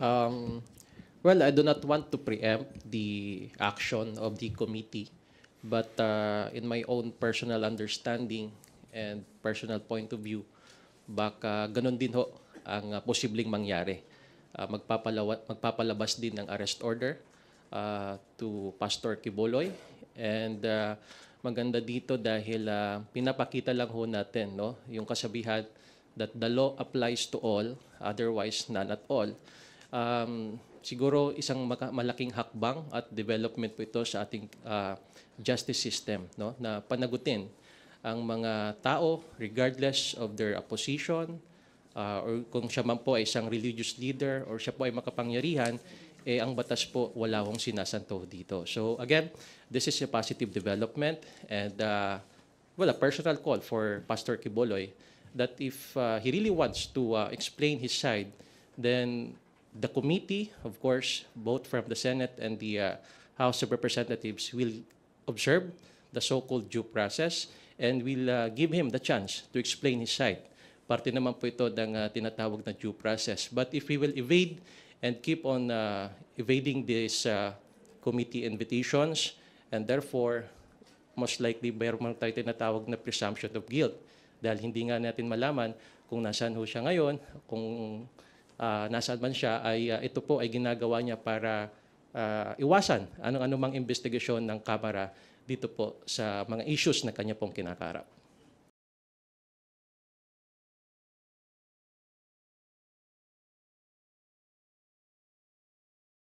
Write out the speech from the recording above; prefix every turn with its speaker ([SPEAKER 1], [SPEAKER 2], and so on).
[SPEAKER 1] Um, well, I do not want to preempt the action of the committee, but in my own personal understanding and personal point of view, baka ganun din ho ang posibleng mangyari. Magpapalabas din ng arrest order to Pastor Quiboloy, and maganda dito dahil pinapakita lang ho natin, no, yung kasabihan that the law applies to all, otherwise none at all. Siguro isang malaking hakbang at development po ito sa ating justice system, no, na panagutin ang mga tao regardless of their opposition, or kung siya man po ay isang religious leader or siya po ay makapangyarihan, ang batas po wala hong sinasanto dito. So again, this is a positive development, and a personal call for Pastor Quiboloy that if he really wants to explain his side, then the committee, of course, both from the Senate and the House of Representatives, will observe the so-called due process and will give him the chance to explain his side. Parte naman po ito ng tinatawag na due process. But if he will evade and keep on evading these committee invitations, and therefore, most likely, mayroon tayo tinatawag na presumption of guilt. Dahil hindi nga natin malaman kung nasaan ho siya ngayon, kung nasaan man siya, ay ito po ay ginagawa niya para iwasan anong-anumang investigasyon ng Kamara dito po sa mga issues na kanya pong kinakarap.